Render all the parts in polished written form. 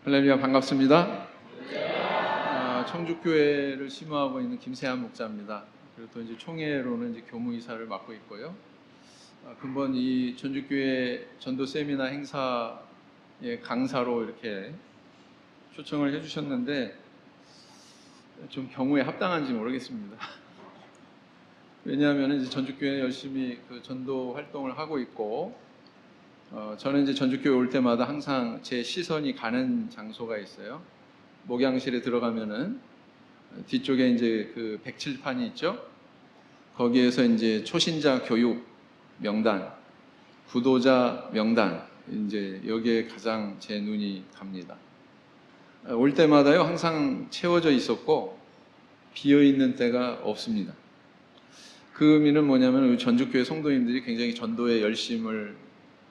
할렐루야, 반갑습니다. 청주교회를 심호하고 있는 김세한 목사입니다. 그리고 또 이제 총회로는 이제 교무이사를 맡고 있고요. 근본 이 전주교회 전도 세미나 행사의 강사로 이렇게 초청을 해주셨는데 좀 경우에 합당한지 모르겠습니다. 왜냐하면 이제 전주교회 열심히 그 전도 활동을 하고 있고, 저는 이제 전주교회 올 때마다 항상 제 시선이 가는 장소가 있어요. 목양실에 들어가면은 뒤쪽에 이제 그 백칠판이 있죠. 거기에서 이제 초신자 교육 명단, 구도자 명단, 이제 여기에 가장 제 눈이 갑니다. 올 때마다요 항상 채워져 있었고 비어 있는 때가 없습니다. 그 의미는 뭐냐면 우리 전주교회 성도님들이 굉장히 전도에 열심을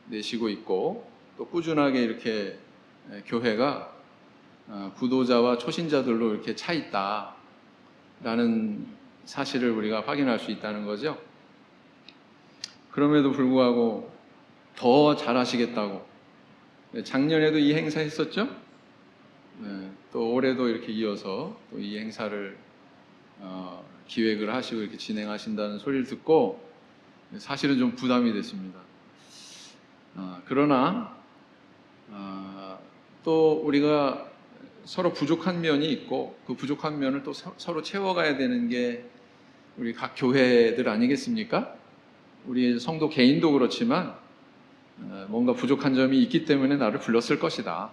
내시고 있고, 또 꾸준하게 이렇게 교회가 구도자와 초신자들로 이렇게 차 있다라는 사실을 우리가 확인할 수 있다는 거죠. 그럼에도 불구하고 더 잘하시겠다고, 작년에도 이 행사 했었죠. 또 올해도 이렇게 이어서 또 이 행사를 기획을 하시고 이렇게 진행하신다는 소리를 듣고 사실은 좀 부담이 됐습니다. 그러나 또 우리가 서로 부족한 면이 있고 그 부족한 면을 또 서로 채워가야 되는 게 우리 각 교회들 아니겠습니까? 우리 성도 개인도 그렇지만 뭔가 부족한 점이 있기 때문에 나를 불렀을 것이다.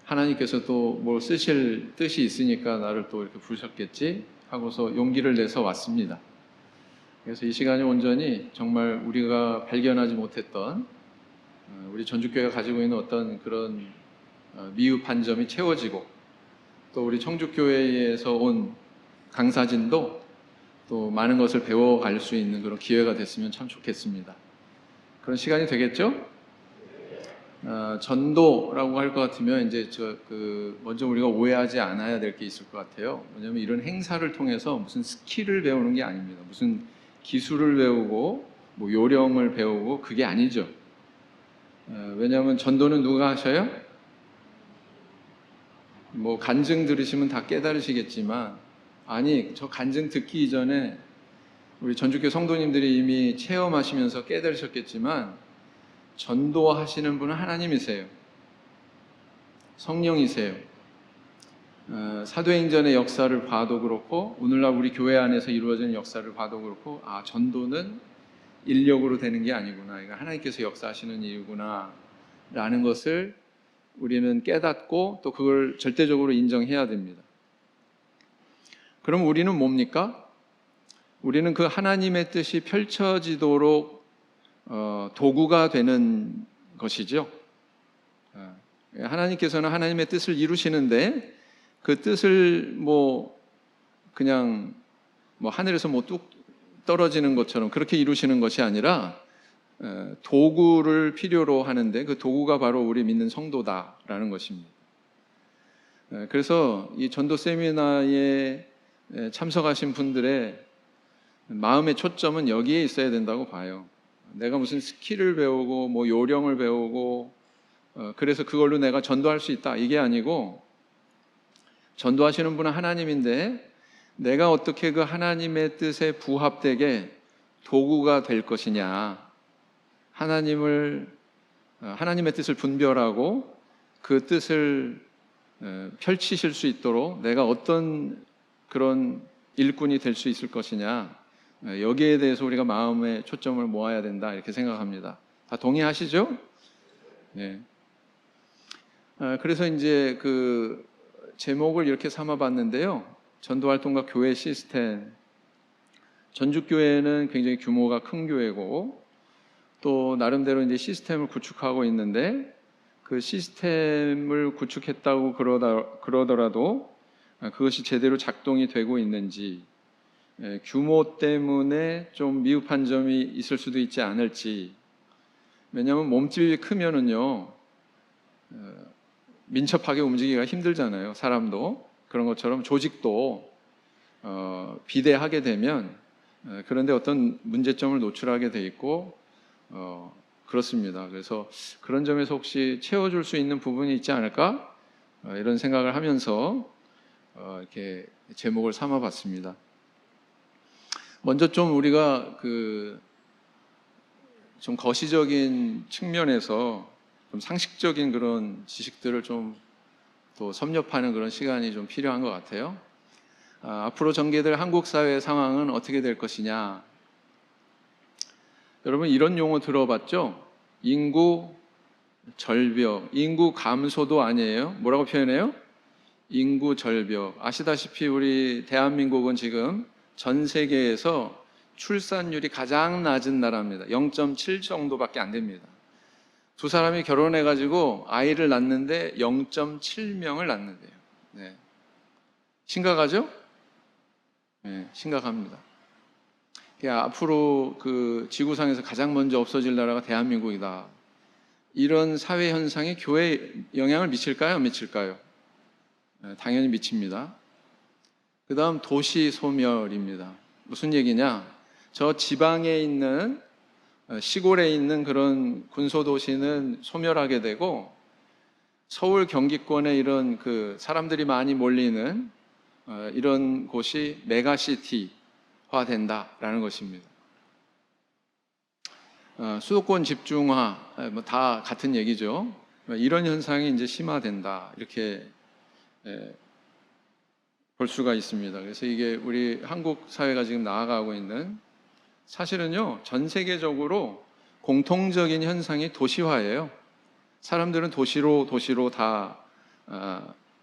하나님께서 또 뭘 쓰실 뜻이 있으니까 나를 또 이렇게 부르셨겠지 하고서 용기를 내서 왔습니다. 그래서 이 시간이 온전히 정말 우리가 발견하지 못했던 우리 전주교회가 가지고 있는 어떤 그런 미흡한 점이 채워지고, 또 우리 청주교회에서 온 강사진도 또 많은 것을 배워갈 수 있는 그런 기회가 됐으면 참 좋겠습니다. 그런 시간이 되겠죠? 전도라고 할 것 같으면 이제 먼저 우리가 오해하지 않아야 될 게 있을 것 같아요. 왜냐하면 이런 행사를 통해서 무슨 스킬을 배우는 게 아닙니다. 무슨 기술을 배우고 뭐 요령을 배우고 그게 아니죠. 왜냐하면 전도는 누가 하셔요? 뭐 간증 들으시면 다 깨달으시겠지만, 아니, 저 간증 듣기 이전에 우리 전주교 성도님들이 이미 체험하시면서 깨달으셨겠지만 전도하시는 분은 하나님이세요. 성령이세요. 사도행전의 역사를 봐도 그렇고 오늘날 우리 교회 안에서 이루어지는 역사를 봐도 그렇고, 전도는 인력으로 되는 게 아니구나, 이거 하나님께서 역사하시는 일이구나 라는 것을 우리는 깨닫고 또 그걸 절대적으로 인정해야 됩니다. 그럼 우리는 뭡니까? 우리는 그 하나님의 뜻이 펼쳐지도록 도구가 되는 것이죠. 하나님께서는 하나님의 뜻을 이루시는데 그 뜻을 그냥 하늘에서 뚝 떨어지는 것처럼 그렇게 이루시는 것이 아니라 도구를 필요로 하는데 그 도구가 바로 우리 믿는 성도다라는 것입니다. 그래서 이 전도 세미나에 참석하신 분들의 마음의 초점은 여기에 있어야 된다고 봐요. 내가 무슨 스킬을 배우고 요령을 배우고 그래서 그걸로 내가 전도할 수 있다, 이게 아니고, 전도하시는 분은 하나님인데 내가 어떻게 그 하나님의 뜻에 부합되게 도구가 될 것이냐, 하나님의 뜻을 분별하고 그 뜻을 펼치실 수 있도록 내가 어떤 그런 일꾼이 될 수 있을 것이냐, 여기에 대해서 우리가 마음의 초점을 모아야 된다, 이렇게 생각합니다. 다 동의하시죠? 네. 그래서 이제 그 제목을 이렇게 삼아봤는데요. 전도활동과 교회 시스템. 전주교회는 굉장히 규모가 큰 교회고 또 나름대로 이제 시스템을 구축하고 있는데, 그 시스템을 구축했다고 그러더라도 그것이 제대로 작동이 되고 있는지, 규모 때문에 좀 미흡한 점이 있을 수도 있지 않을지. 왜냐하면 몸집이 크면은요 민첩하게 움직이기가 힘들잖아요. 사람도 그런 것처럼 조직도 비대하게 되면 그런데 어떤 문제점을 노출하게 돼 있고 그렇습니다. 그래서 그런 점에서 혹시 채워줄 수 있는 부분이 있지 않을까? 이런 생각을 하면서 이렇게 제목을 삼아봤습니다. 먼저 좀 우리가 좀 거시적인 측면에서 좀 상식적인 그런 지식들을 좀 또 섭렵하는 그런 시간이 좀 필요한 것 같아요. 앞으로 전개될 한국 사회의 상황은 어떻게 될 것이냐? 여러분 이런 용어 들어봤죠? 인구 절벽, 인구 감소도 아니에요. 뭐라고 표현해요? 인구 절벽. 아시다시피 우리 대한민국은 지금 전 세계에서 출산율이 가장 낮은 나라입니다. 0.7 정도밖에 안 됩니다. 두 사람이 결혼해가지고 아이를 낳는데 0.7명을 낳는데요. 네. 심각하죠? 네, 심각합니다. 앞으로 지구상에서 가장 먼저 없어질 나라가 대한민국이다. 이런 사회 현상이 교회에 영향을 미칠까요? 안 미칠까요? 네, 당연히 미칩니다. 그 다음 도시 소멸입니다. 무슨 얘기냐? 저 지방에 있는 시골에 있는 그런 군소도시는 소멸하게 되고 서울 경기권에 이런 사람들이 많이 몰리는 이런 곳이 메가시티화 된다라는 것입니다. 수도권 집중화 다 같은 얘기죠. 이런 현상이 이제 심화된다 이렇게 볼 수가 있습니다. 그래서 이게 우리 한국 사회가 지금 나아가고 있는 사실은요 전 세계적으로 공통적인 현상이 도시화예요. 사람들은 도시로 다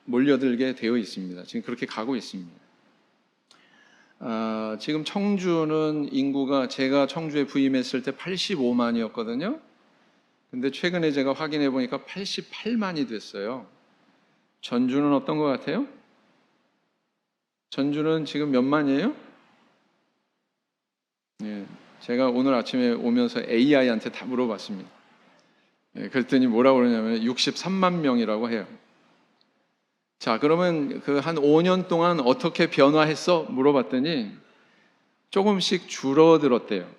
몰려들게 되어 있습니다. 지금 그렇게 가고 있습니다. 지금 청주는 인구가 제가 청주에 부임했을 때 85만이었거든요. 근데 최근에 제가 확인해 보니까 88만이 됐어요. 전주는 어떤 것 같아요? 전주는 지금 몇 만이에요? 예, 제가 오늘 아침에 오면서 AI한테 다 물어봤습니다. 예, 그랬더니 뭐라고 그러냐면 63만 명이라고 해요. 자, 그러면 한 5년 동안 어떻게 변화했어? 물어봤더니 조금씩 줄어들었대요.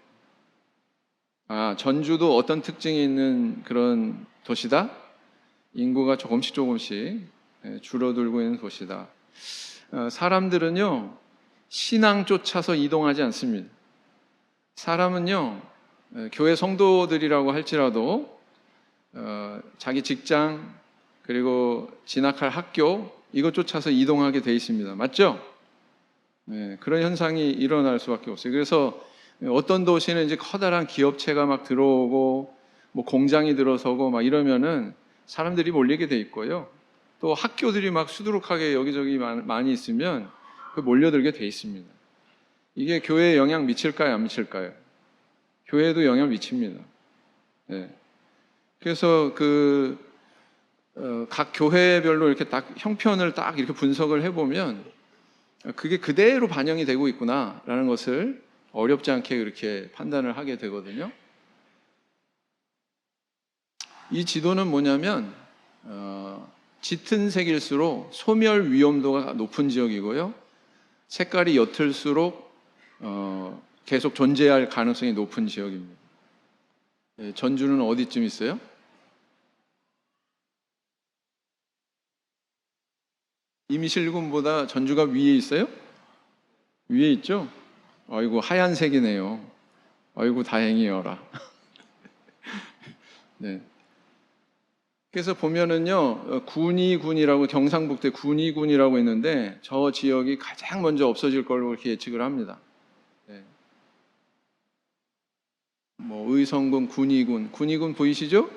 전주도 어떤 특징이 있는 그런 도시다? 인구가 조금씩 줄어들고 있는 도시다. 사람들은요, 신앙 쫓아서 이동하지 않습니다. 사람은요, 교회 성도들이라고 할지라도 자기 직장 그리고 진학할 학교 이것 쫓아서 이동하게 돼 있습니다. 맞죠? 네, 그런 현상이 일어날 수밖에 없어요. 그래서 어떤 도시는 이제 커다란 기업체가 막 들어오고 뭐 공장이 들어서고 막 이러면은 사람들이 몰리게 돼 있고요. 또 학교들이 막 수두룩하게 여기저기 많이 있으면 몰려들게 돼 있습니다. 이게 교회에 영향 미칠까요? 안 미칠까요? 교회에도 영향 미칩니다. 네. 그래서 각 교회별로 이렇게 딱 형편을 딱 이렇게 분석을 해보면 그게 그대로 반영이 되고 있구나라는 것을 어렵지 않게 그렇게 판단을 하게 되거든요. 이 지도는 뭐냐면 짙은 색일수록 소멸 위험도가 높은 지역이고요. 색깔이 옅을수록 계속 존재할 가능성이 높은 지역입니다. 전주는 어디쯤 있어요? 임실군보다 전주가 위에 있어요? 위에 있죠? 아이고 하얀색이네요. 아이고 다행이여라. 네. 그래서 보면은요 군위군이라고 경상북도에 군위군이라고 있는데 저 지역이 가장 먼저 없어질 걸로 이렇게 예측을 합니다. 네. 뭐 의성군, 군위군 보이시죠?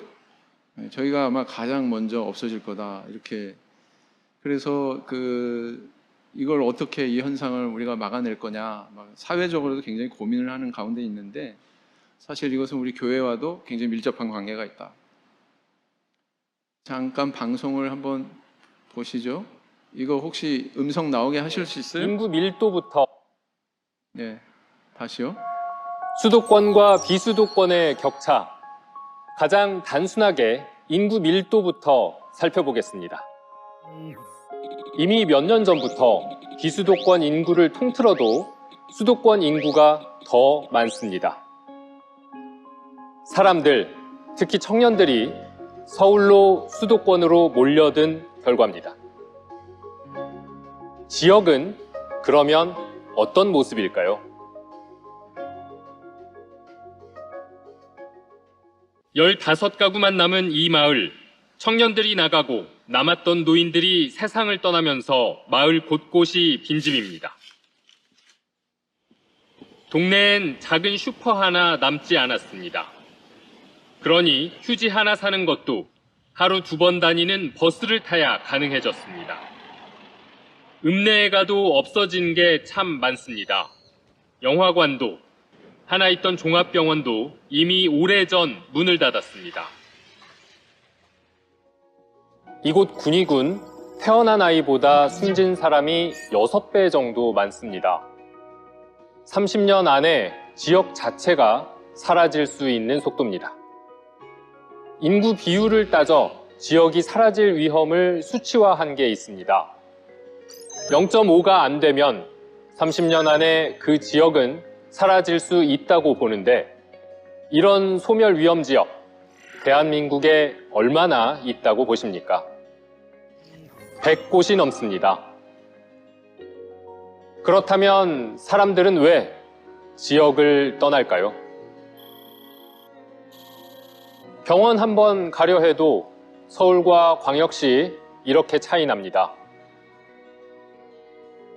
네, 저희가 아마 가장 먼저 없어질 거다 이렇게. 그래서 이걸 어떻게 이 현상을 우리가 막아낼 거냐 사회적으로도 굉장히 고민을 하는 가운데 있는데 사실 이것은 우리 교회와도 굉장히 밀접한 관계가 있다. 잠깐 방송을 한번 보시죠. 이거 혹시 음성 나오게 하실 수 있어요? 인구 밀도부터 네, 다시요. 수도권과 비수도권의 격차, 가장 단순하게 인구 밀도부터 살펴보겠습니다. 이미 몇 년 전부터 비수도권 인구를 통틀어도 수도권 인구가 더 많습니다. 사람들, 특히 청년들이 서울로 수도권으로 몰려든 결과입니다. 지역은 그러면 어떤 모습일까요? 15가구만 남은 이 마을, 청년들이 나가고 남았던 노인들이 세상을 떠나면서 마을 곳곳이 빈집입니다. 동네엔 작은 슈퍼 하나 남지 않았습니다. 그러니 휴지 하나 사는 것도 하루 2번 다니는 버스를 타야 가능해졌습니다. 읍내에 가도 없어진 게 참 많습니다. 영화관도, 하나 있던 종합병원도 이미 오래전 문을 닫았습니다. 이곳 군위군 태어난 아이보다 숨진 사람이 6배 정도 많습니다. 30년 안에 지역 자체가 사라질 수 있는 속도입니다. 인구 비율을 따져 지역이 사라질 위험을 수치화한 게 있습니다. 0.5가 안 되면 30년 안에 그 지역은 사라질 수 있다고 보는데, 이런 소멸 위험 지역, 대한민국에 얼마나 있다고 보십니까? 100곳이 넘습니다. 그렇다면 사람들은 왜 지역을 떠날까요? 병원 한번 가려 해도 서울과 광역시 이렇게 차이 납니다.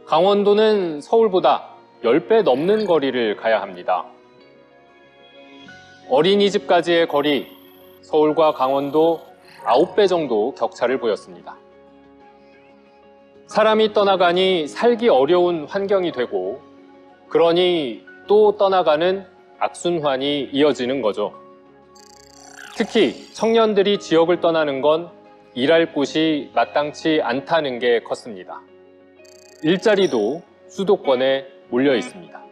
강원도는 서울보다 10배 넘는 거리를 가야 합니다. 어린이집까지의 거리, 서울과 강원도 9배 정도 격차를 보였습니다. 사람이 떠나가니 살기 어려운 환경이 되고, 그러니 또 떠나가는 악순환이 이어지는 거죠. 특히 청년들이 지역을 떠나는 건 일할 곳이 마땅치 않다는 게 컸습니다. 일자리도 수도권에 몰려 있습니다.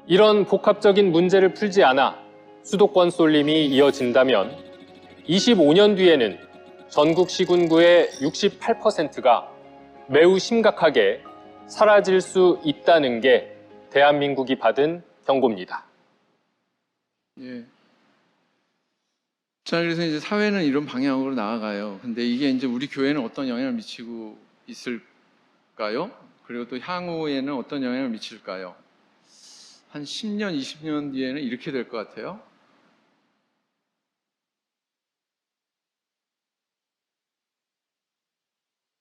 이런 복합적인 문제를 풀지 않아 수도권 쏠림이 이어진다면 25년 뒤에는 전국 시군구의 68%가 매우 심각하게 사라질 수 있다는 게 대한민국이 받은 경고입니다. 예. 자, 그래서 이제 사회는 이런 방향으로 나아가요. 근데 이게 이제 우리 교회는 어떤 영향을 미치고 있을까요? 그리고 또 향후에는 어떤 영향을 미칠까요? 한 10년, 20년 뒤에는 이렇게 될 것 같아요.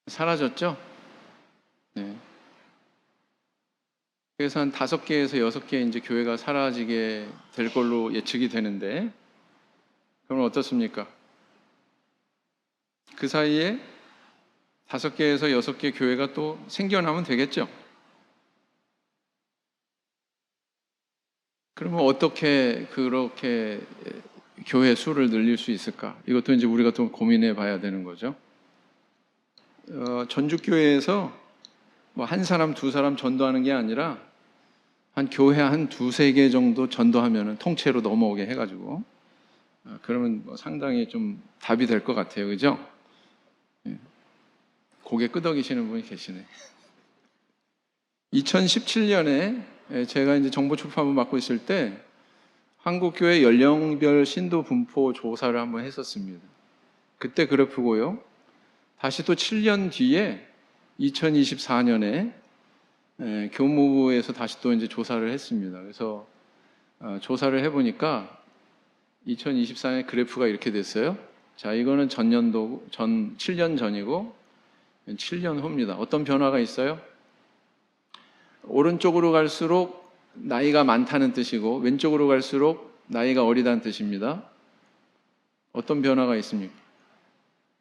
사라졌죠? 네. 그래서 한 5개에서 6개 이제 교회가 사라지게 될 걸로 예측이 되는데, 그럼 어떻습니까? 그 사이에 5개에서 6개 교회가 또 생겨나면 되겠죠? 그러면 어떻게 그렇게 교회 수를 늘릴 수 있을까? 이것도 이제 우리가 좀 고민해 봐야 되는 거죠. 전주교회에서 뭐 한 사람, 두 사람 전도하는 게 아니라 한 교회 한 2-3개 정도 전도하면은 통째로 넘어오게 해가지고, 그러면 뭐 상당히 좀 답이 될 것 같아요. 그죠? 고개 끄덕이시는 분이 계시네. 2017년에 제가 이제 정보출판부 맡고 있을 때 한국교회 연령별 신도 분포 조사를 한번 했었습니다. 그때 그래프고요. 다시 또 7년 뒤에 2024년에 교무부에서 다시 또 이제 조사를 했습니다. 그래서 조사를 해보니까 2024년 그래프가 이렇게 됐어요. 자, 이거는 전년도, 7년 전이고 7년 후입니다. 어떤 변화가 있어요? 오른쪽으로 갈수록 나이가 많다는 뜻이고 왼쪽으로 갈수록 나이가 어리다는 뜻입니다. 어떤 변화가 있습니까?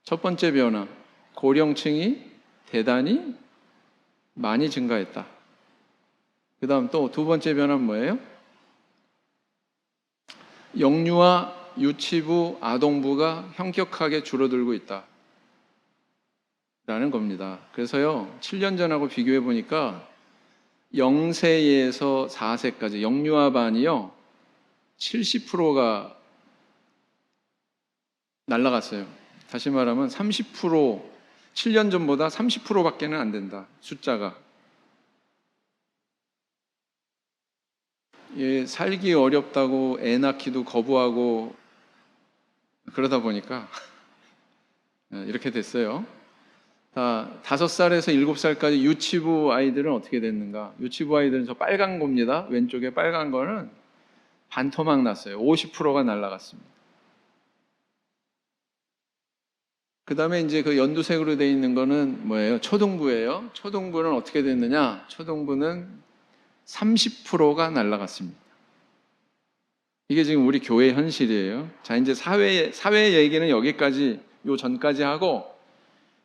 첫 번째 변화, 고령층이 대단히 많이 증가했다. 그 다음 또 2번째 변화는 뭐예요? 영유아, 유치부, 아동부가 현격하게 줄어들고 있다 라는 겁니다. 그래서요, 7년 전하고 비교해 보니까 0세에서 4세까지 영유아반이요 70%가 날라갔어요. 다시 말하면 30%, 7년 전보다 30%밖에는 안 된다, 숫자가. 예, 살기 어렵다고 애 낳기도 거부하고 그러다 보니까 이렇게 됐어요. 다 5살에서 7살까지 유치부 아이들은 어떻게 됐는가? 유치부 아이들은 저 빨간 겁니다. 왼쪽에 빨간 거는 반토막 났어요. 50%가 날아갔습니다. 그 다음에 이제 그 연두색으로 되어 있는 거는 뭐예요? 초등부예요. 초등부는 어떻게 됐느냐? 초등부는 30%가 날아갔습니다. 이게 지금 우리 교회 현실이에요. 자, 이제 사회 얘기는 여기까지, 요 전까지 하고,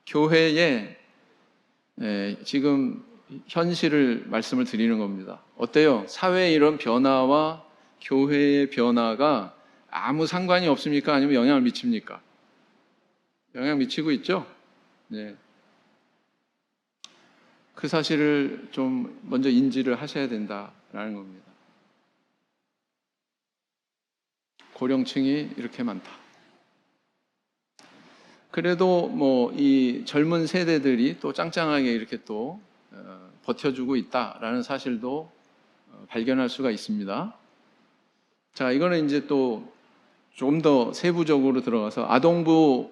교회의 지금 현실을 말씀을 드리는 겁니다. 어때요? 사회의 이런 변화와 교회의 변화가 아무 상관이 없습니까? 아니면 영향을 미칩니까? 영향 미치고 있죠? 네. 그 사실을 좀 먼저 인지를 하셔야 된다라는 겁니다. 고령층이 이렇게 많다. 그래도 뭐 이 젊은 세대들이 또 짱짱하게 이렇게 또 버텨주고 있다라는 사실도 발견할 수가 있습니다. 자, 이거는 이제 또 조금 더 세부적으로 들어가서 아동부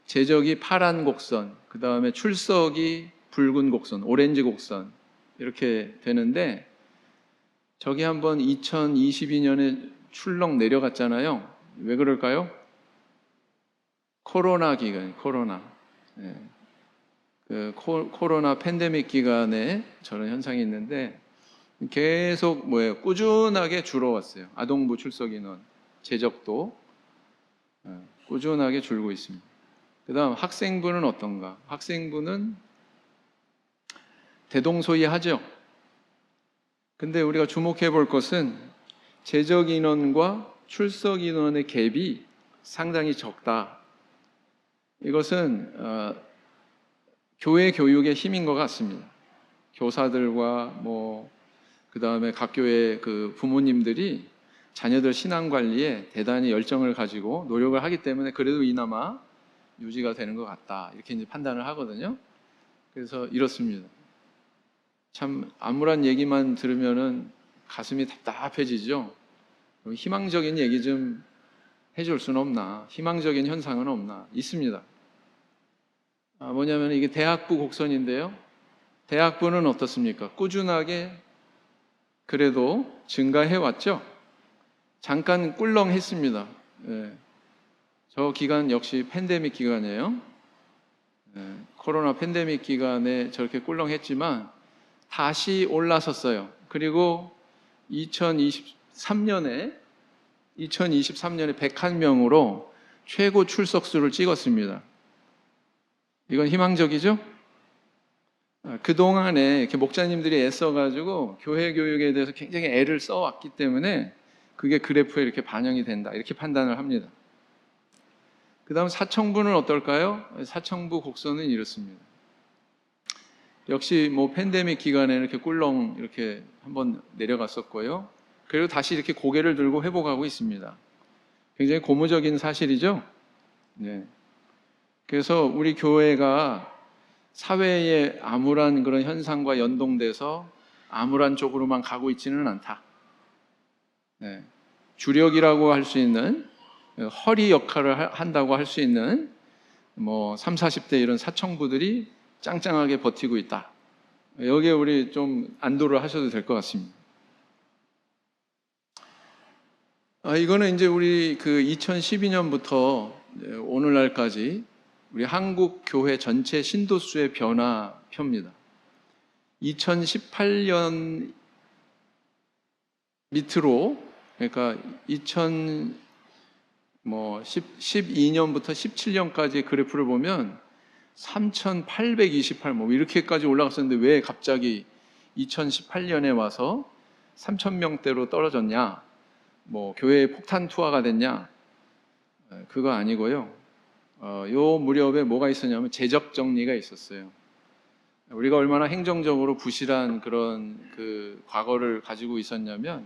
제적이 파란 곡선, 그 다음에 출석이 붉은 곡선, 오렌지 곡선 이렇게 되는데, 저기 한번 2022년에 출렁 내려갔잖아요. 왜 그럴까요? 코로나 기간, 코로나. 네. 그 코로나 팬데믹 기간에 저런 현상이 있는데 계속 꾸준하게 줄어왔어요. 아동부 출석 인원, 제적도 꾸준하게 줄고 있습니다. 그 다음 학생부는 어떤가? 학생부는 대동소이하죠. 근데 우리가 주목해 볼 것은 제적 인원과 출석 인원의 갭이 상당히 적다. 이것은 교회 교육의 힘인 것 같습니다. 교사들과 그 다음에 각 교회 그 부모님들이 자녀들 신앙 관리에 대단히 열정을 가지고 노력을 하기 때문에 그래도 이나마 유지가 되는 것 같다. 이렇게 이제 판단을 하거든요. 그래서 이렇습니다. 참 암울한 얘기만 들으면은 가슴이 답답해지죠. 희망적인 얘기 좀 해줄 수는 없나? 희망적인 현상은 없나? 있습니다. 뭐냐면 이게 대학부 곡선인데요. 대학부는 어떻습니까? 꾸준하게 그래도 증가해 왔죠. 잠깐 꿀렁했습니다. 네. 저 기간 역시 팬데믹 기간이에요. 네. 코로나 팬데믹 기간에 저렇게 꿀렁했지만 다시 올라섰어요. 그리고 2023년에 101명으로 최고 출석수를 찍었습니다. 이건 희망적이죠? 그동안에 이렇게 목자님들이 애써가지고 교회 교육에 대해서 굉장히 애를 써왔기 때문에 그게 그래프에 이렇게 반영이 된다. 이렇게 판단을 합니다. 그 다음 사청부는 어떨까요? 사청부 곡선은 이렇습니다. 역시 팬데믹 기간에 이렇게 꿀렁 이렇게 한번 내려갔었고요. 그리고 다시 이렇게 고개를 들고 회복하고 있습니다. 굉장히 고무적인 사실이죠? 네. 그래서 우리 교회가 사회의 암울한 그런 현상과 연동돼서 암울한 쪽으로만 가고 있지는 않다. 네. 주력이라고 할 수 있는 허리 역할을 한다고 할 수 있는 3, 40대 이런 사청부들이 짱짱하게 버티고 있다. 여기에 우리 좀 안도를 하셔도 될 것 같습니다. 이거는 이제 우리 그 2012년부터 오늘날까지 우리 한국 교회 전체 신도수의 변화표입니다. 2018년 밑으로, 그러니까 12년부터 17년까지 그래프를 보면 3,828 이렇게까지 올라갔었는데 왜 갑자기 2018년에 와서 3,000명대로 떨어졌냐? 교회에 폭탄 투하가 됐냐? 그거 아니고요. 요 무렵에 뭐가 있었냐면 재적 정리가 있었어요. 우리가 얼마나 행정적으로 부실한 그런 그 과거를 가지고 있었냐면,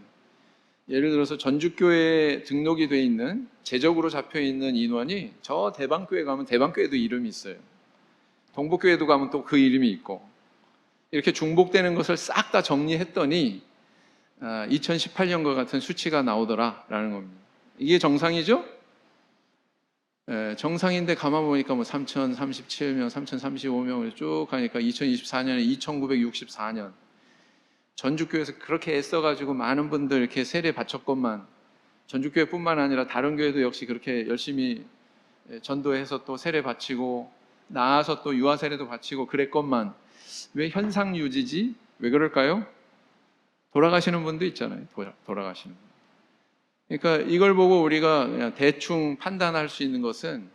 예를 들어서 전주교회에 등록이 돼 있는 재적으로 잡혀 있는 인원이 저 대방교회 가면 대방교회도 이름이 있어요. 동북교회도 가면 또 그 이름이 있고, 이렇게 중복되는 것을 싹 다 정리했더니 2018년과 같은 수치가 나오더라라는 겁니다. 이게 정상이죠? 정상인데 가만 보니까 뭐 3,037명, 3,035명을 쭉 가니까 2024년에 2,964년 전주교회에서 그렇게 애써가지고 많은 분들 이렇게 세례 바쳤건만 전주교회뿐만 아니라 다른 교회도 역시 그렇게 열심히 전도해서 또 세례 바치고 나아서 또 유아 세례도 바치고 그랬건만 왜 현상 유지지? 왜 그럴까요? 돌아가시는 분도 있잖아요. 돌아가시는 분. 그러니까 이걸 보고 우리가 그냥 대충 판단할 수 있는 것은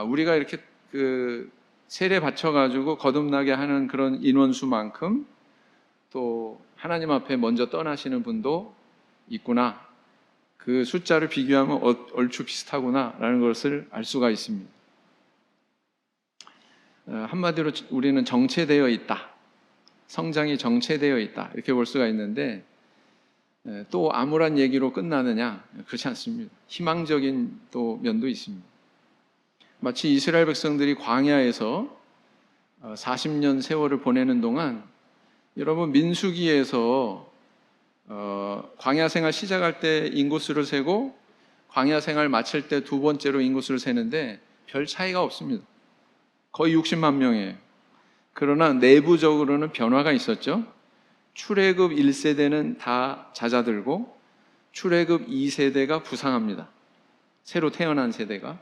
우리가 이렇게 그 세례 바쳐가지고 거듭나게 하는 그런 인원수만큼 또 하나님 앞에 먼저 떠나시는 분도 있구나. 그 숫자를 비교하면 얼추 비슷하구나라는 것을 알 수가 있습니다. 한마디로 우리는 정체되어 있다. 성장이 정체되어 있다. 이렇게 볼 수가 있는데 또 암울한 얘기로 끝나느냐? 그렇지 않습니다. 희망적인 또 면도 있습니다. 마치 이스라엘 백성들이 광야에서 40년 세월을 보내는 동안 여러분 민수기에서 광야 생활 시작할 때 인구수를 세고 광야 생활 마칠 때 두 번째로 인구수를 세는데 별 차이가 없습니다. 거의 60만 명이에요. 그러나 내부적으로는 변화가 있었죠. 출애굽 1세대는 다 잦아들고 출애굽 2세대가 부상합니다. 새로 태어난 세대가.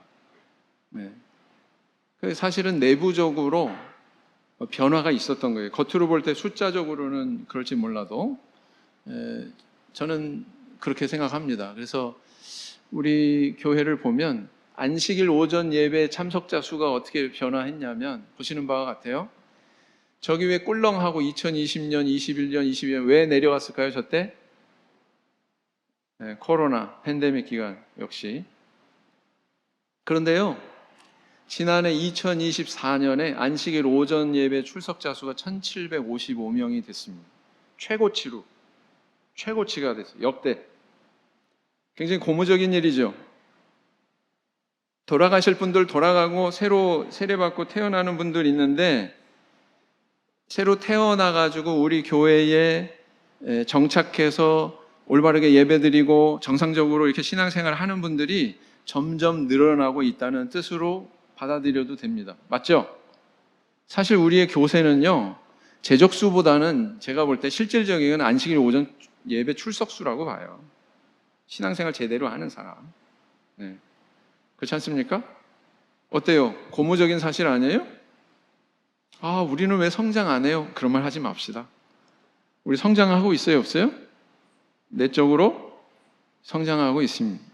사실은 내부적으로 변화가 있었던 거예요. 겉으로 볼 때 숫자적으로는 그럴지 몰라도 저는 그렇게 생각합니다. 그래서 우리 교회를 보면 안식일 오전 예배 참석자 수가 어떻게 변화했냐면 보시는 바와 같아요. 저기 왜 꿀렁하고 2020년, 21년, 22년 왜 내려갔을까요? 저때? 코로나 팬데믹 기간 역시. 그런데요. 지난해 2024년에 안식일 오전 예배 출석자 수가 1,755명이 됐습니다. 최고치가 됐어요. 역대. 굉장히 고무적인 일이죠. 돌아가실 분들 돌아가고 새로 세례받고 태어나는 분들 있는데 새로 태어나가지고 우리 교회에 정착해서 올바르게 예배드리고 정상적으로 이렇게 신앙생활을 하는 분들이 점점 늘어나고 있다는 뜻으로 받아들여도 됩니다. 맞죠? 사실 우리의 교세는요, 재적수보다는 제가 볼 때 실질적인 안식일 오전 예배 출석수라고 봐요. 신앙생활 제대로 하는 사람. 네. 그렇지 않습니까? 어때요? 고무적인 사실 아니에요? 우리는 왜 성장 안 해요? 그런 말 하지 맙시다. 우리 성장하고 있어요, 없어요? 내적으로 성장하고 있습니다.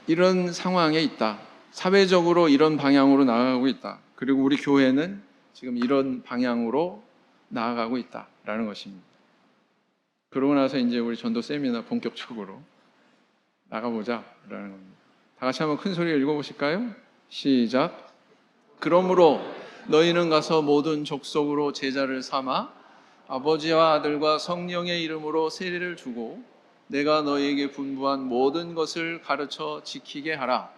이런 상황에 있다. 사회적으로 이런 방향으로 나아가고 있다. 그리고 우리 교회는 지금 이런 방향으로 나아가고 있다라는 것입니다. 그러고 나서 이제 우리 전도 세미나 본격적으로 나가보자라는 겁니다. 다 같이 한번 큰 소리로 읽어보실까요? 시작. 그러므로 너희는 가서 모든 족속으로 제자를 삼아 아버지와 아들과 성령의 이름으로 세례를 주고 내가 너희에게 분부한 모든 것을 가르쳐 지키게 하라.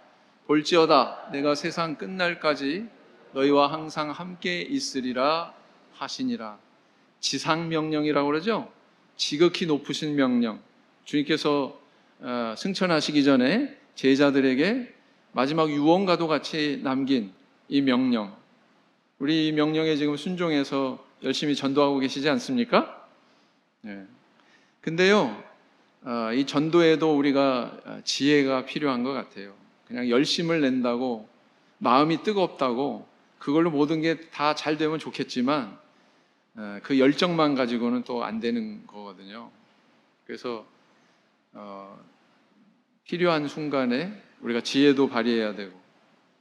볼지어다 내가 세상 끝날까지 너희와 항상 함께 있으리라 하시니라. 지상명령이라고 그러죠? 지극히 높으신 명령. 주님께서 승천하시기 전에 제자들에게 마지막 유언과도 같이 남긴 이 명령. 우리 이 명령에 지금 순종해서 열심히 전도하고 계시지 않습니까? 네. 근데요, 이 전도에도 우리가 지혜가 필요한 것 같아요. 그냥 열심을 낸다고, 마음이 뜨겁다고, 그걸로 모든 게 다 잘 되면 좋겠지만, 그 열정만 가지고는 또 안 되는 거거든요. 그래서, 필요한 순간에 우리가 지혜도 발휘해야 되고,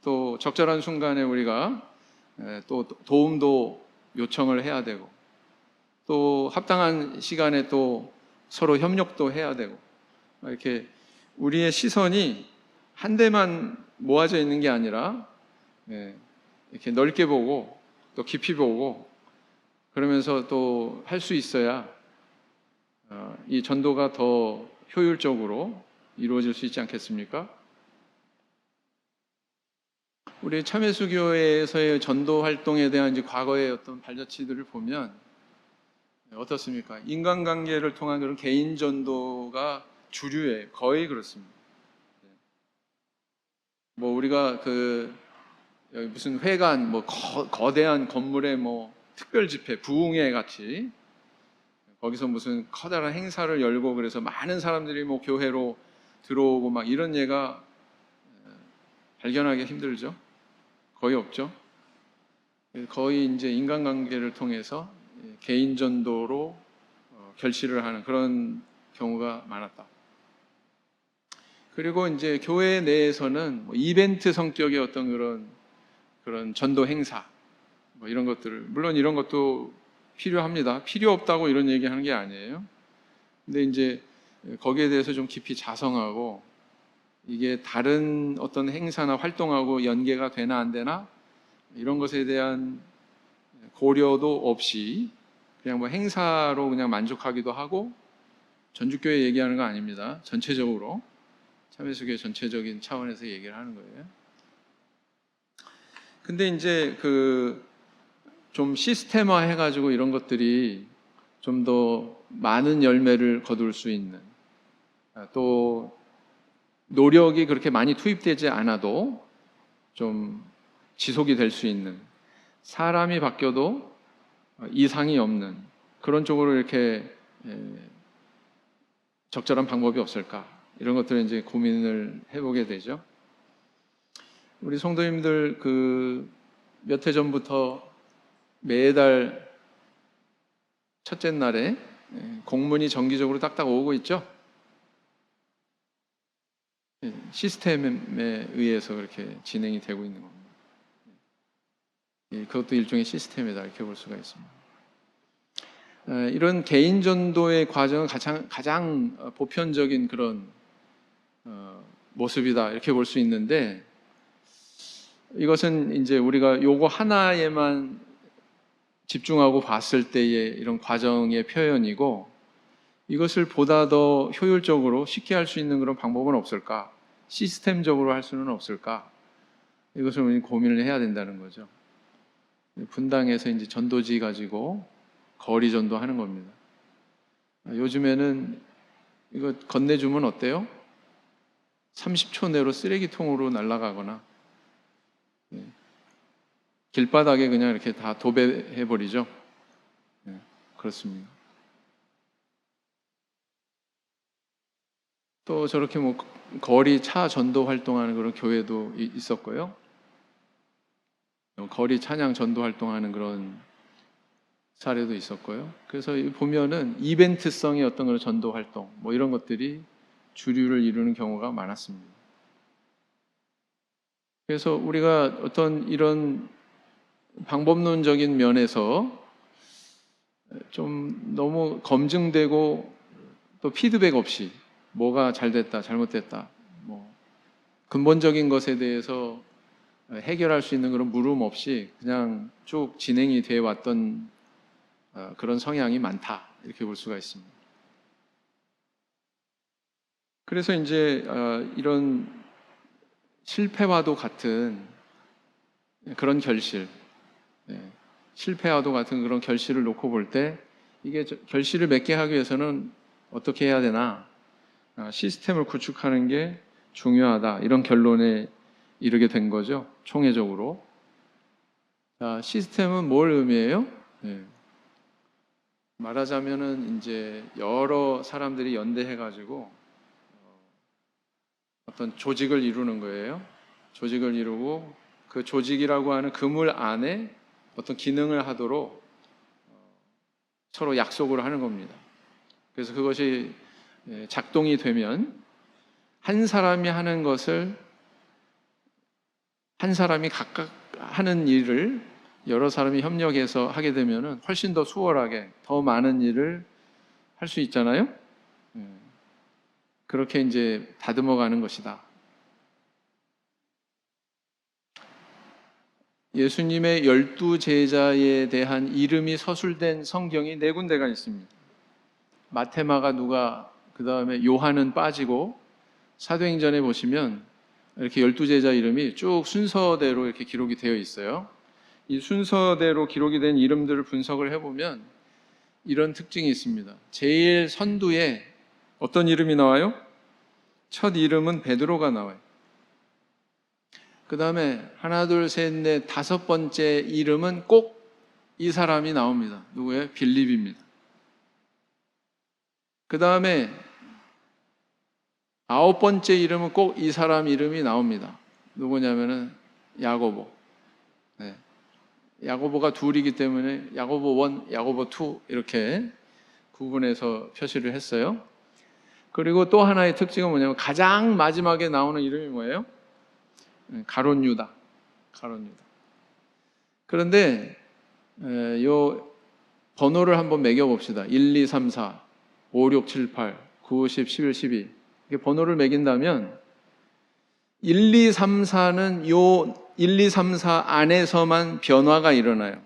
또 적절한 순간에 우리가 또 도움도 요청을 해야 되고, 또 합당한 시간에 또 서로 협력도 해야 되고, 이렇게 우리의 시선이 한 대만 모아져 있는 게 아니라 이렇게 넓게 보고 또 깊이 보고 그러면서 또 할 수 있어야 이 전도가 더 효율적으로 이루어질 수 있지 않겠습니까? 우리 참회수교회에서의 전도 활동에 대한 이제 과거의 어떤 발자취들을 보면 어떻습니까? 인간관계를 통한 그런 개인 전도가 주류예요. 거의 그렇습니다. 뭐 우리가 여기 무슨 회관, 뭐 거대한 건물에 뭐 특별 집회, 부흥회 같이 거기서 무슨 커다란 행사를 열고 그래서 많은 사람들이 뭐 교회로 들어오고 막 이런 예가 발견하기 힘들죠. 거의 없죠. 거의 이제 인간관계를 통해서 개인 전도로 결실을 하는 그런 경우가 많았다. 그리고 이제 교회 내에서는 뭐 이벤트 성격의 어떤 그런 전도 행사 뭐 이런 것들을, 물론 이런 것도 필요합니다. 필요 없다고 이런 얘기하는 게 아니에요. 근데 이제 거기에 대해서 좀 깊이 자성하고 이게 다른 어떤 행사나 활동하고 연계가 되나 안 되나 이런 것에 대한 고려도 없이 그냥 뭐 행사로 그냥 만족하기도 하고, 전주교회 얘기하는 거 아닙니다. 전체적으로 참예수교회 전체적인 차원에서 얘기를 하는 거예요. 근데 이제 좀 시스템화 해가지고 이런 것들이 좀 더 많은 열매를 거둘 수 있는, 또 노력이 그렇게 많이 투입되지 않아도 좀 지속이 될 수 있는, 사람이 바뀌어도 이상이 없는 그런 쪽으로 이렇게 적절한 방법이 없을까, 이런 것들을 이제 고민을 해보게 되죠. 우리 성도님들 몇 해 전부터 매달 첫째 날에 공문이 정기적으로 딱딱 오고 있죠. 시스템에 의해서 그렇게 진행이 되고 있는 겁니다. 그것도 일종의 시스템이다 이렇게 볼 수가 있습니다. 이런 개인 전도의 과정은 가장 보편적인 그런 모습이다 이렇게 볼 수 있는데, 이것은 이제 우리가 요거 하나에만 집중하고 봤을 때의 이런 과정의 표현이고, 이것을 보다 더 효율적으로 쉽게 할 수 있는 그런 방법은 없을까? 시스템적으로 할 수는 없을까? 이것을 우리 고민을 해야 된다는 거죠. 분당에서 이제 전도지 가지고 거리 전도하는 겁니다. 요즘에는 이거 건네주면 어때요? 30초 내로 쓰레기통으로 날아가거나 길바닥에 그냥 이렇게 다 도배해버리죠. 그렇습니다. 또 저렇게 뭐 거리 차 전도 활동하는 그런 교회도 있었고요. 거리 찬양 전도 활동하는 그런 사례도 있었고요. 그래서 보면은 이벤트성의 어떤 그런 전도 활동 뭐 이런 것들이 주류를 이루는 경우가 많았습니다. 그래서 우리가 어떤 이런 방법론적인 면에서 좀 너무 검증되고 또 피드백 없이 뭐가 잘 됐다, 잘못됐다, 뭐 근본적인 것에 대해서 해결할 수 있는 그런 물음 없이 그냥 쭉 진행이 되어 왔던 그런 성향이 많다 이렇게 볼 수가 있습니다. 그래서 이제 이런 실패와도 같은 그런 결실, 실패와도 같은 그런 결실을 놓고 볼 때 이게 결실을 맺게 하기 위해서는 어떻게 해야 되나, 시스템을 구축하는 게 중요하다 이런 결론에 이르게 된 거죠. 총회적으로. 시스템은 뭘 의미해요? 말하자면은 이제 여러 사람들이 연대해가지고 어떤 조직을 이루는 거예요. 조직을 이루고 그 조직이라고 하는 그물 안에 어떤 기능을 하도록 서로 약속을 하는 겁니다. 그래서 그것이 작동이 되면 한 사람이 하는 것을, 한 사람이 각각 하는 일을 여러 사람이 협력해서 하게 되면 훨씬 더 수월하게 더 많은 일을 할 수 있잖아요. 그렇게 이제 다듬어 가는 것이다. 예수님의 12제자에 대한 이름이 서술된 성경이 4군데가 있습니다. 마태, 마가, 누가, 그 다음에 요한은 빠지고 사도행전에 보시면 이렇게 12제자 이름이 쭉 순서대로 이렇게 기록이 되어 있어요. 이 순서대로 기록이 된 이름들을 분석을 해보면 이런 특징이 있습니다. 제일 선두에 어떤 이름이 나와요? 첫 이름은 베드로가 나와요. 그 다음에 하나, 둘, 셋, 넷, 다섯 번째 이름은 꼭 이 사람이 나옵니다. 누구예요? 빌립입니다. 그 다음에 아홉 번째 이름은 꼭 이 사람 이름이 나옵니다. 누구냐면은 야고보. 네. 야고보가 둘이기 때문에 야고보 1, 야고보 2 이렇게 구분해서 표시를 했어요. 그리고 또 하나의 특징은 뭐냐면 가장 마지막에 나오는 이름이 뭐예요? 가룟 유다. 가룟 유다. 그런데 요 번호를 한번 매겨 봅시다. 1, 2, 3, 4, 5, 6, 7, 8, 9, 10, 11, 12. 이렇게 번호를 매긴다면 1, 2, 3, 4는 요 1, 2, 3, 4 안에서만 변화가 일어나요.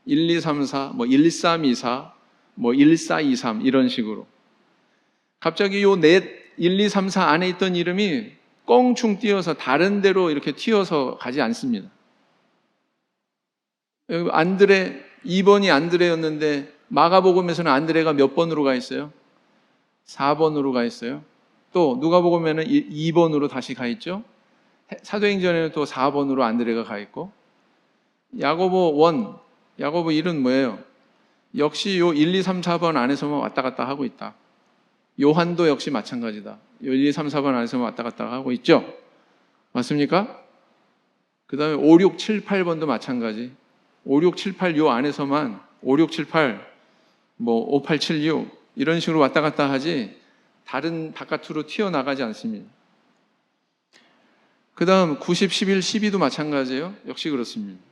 1, 2, 3, 4, 뭐 1, 3, 2, 4, 뭐 1, 4, 2, 3 이런 식으로. 갑자기 요 넷 1, 2, 3, 4 안에 있던 이름이 껑충 뛰어서 다른 데로 이렇게 튀어서 가지 않습니다. 여기 안드레 2번이 안드레였는데 마가복음에서는 안드레가 몇 번으로 가 있어요? 4번으로 가 있어요. 또 누가복음에는 2번으로 다시 가 있죠. 사도행전에는 또 4번으로 안드레가 가 있고, 야고보 1, 야고보 1은 뭐예요? 역시 요 1, 2, 3, 4번 안에서만 왔다 갔다 하고 있다. 요한도 역시 마찬가지다. 요 1, 2, 3, 4번 안에서만 왔다 갔다 하고 있죠. 맞습니까? 그 다음에 5, 6, 7, 8번도 마찬가지. 5, 6, 7, 8 요 안에서만 5, 6, 7, 8 뭐 5, 8, 7, 6 이런 식으로 왔다 갔다 하지 다른 바깥으로 튀어나가지 않습니다. 그 다음 90, 11, 12도 마찬가지예요. 역시 그렇습니다.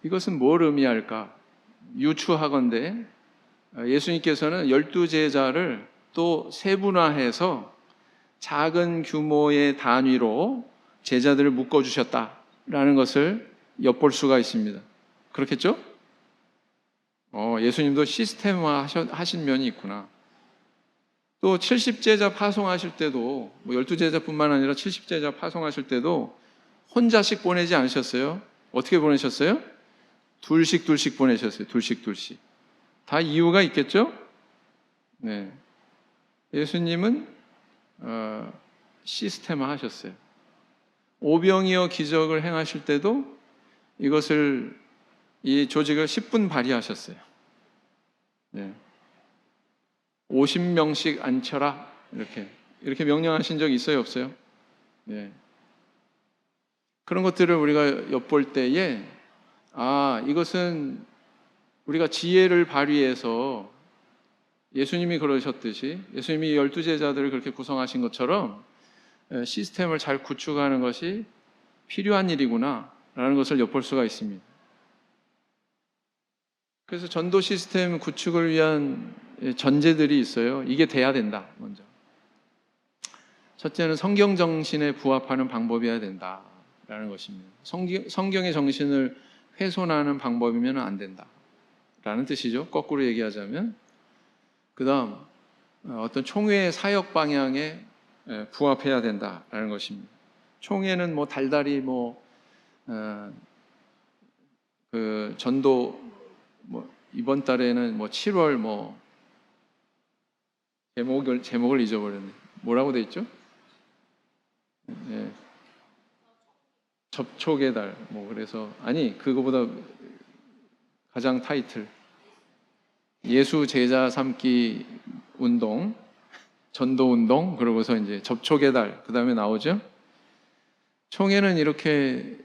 이것은 뭘 의미할까? 유추하건대 예수님께서는 12제자를 또 세분화해서 작은 규모의 단위로 제자들을 묶어주셨다라는 것을 엿볼 수가 있습니다. 그렇겠죠? 예수님도 시스템화 하신 면이 있구나. 또 70제자 파송하실 때도 뭐 12제자뿐만 아니라 70제자 파송하실 때도 혼자씩 보내지 않으셨어요? 어떻게 보내셨어요? 둘씩 보내셨어요. 둘씩. 다 이유가 있겠죠? 네. 예수님은 시스템화 하셨어요. 오병이어 기적을 행하실 때도 이것을 이 조직을 10분 발휘하셨어요. 네. 50명씩 앉혀라 이렇게 명령하신 적 있어요, 없어요? 네. 그런 것들을 우리가 엿볼 때에 이것은 우리가 지혜를 발휘해서 예수님이 그러셨듯이 예수님이 12제자들을 그렇게 구성하신 것처럼 시스템을 잘 구축하는 것이 필요한 일이구나 라는 것을 엿볼 수가 있습니다. 그래서 전도 시스템 구축을 위한 전제들이 있어요. 이게 돼야 된다. 먼저 첫째는 성경 정신에 부합하는 방법이어야 된다라는 것입니다. 성경의 정신을 훼손하는 방법이면 안 된다라는 뜻이죠. 거꾸로 얘기하자면. 그 다음 어떤 총회의 사역 방향에 부합해야 된다라는 것입니다. 총회는 뭐 달달이 그 전도 이번 달에는 7월 제목을 잊어버렸네. 뭐라고 돼 있죠? 네. 접촉의 달. 그래서 그거보다 가장 타이틀. 예수 제자 삼기 운동, 전도 운동, 그러고서 이제 접촉의 달. 그다음에 나오죠. 총회는 이렇게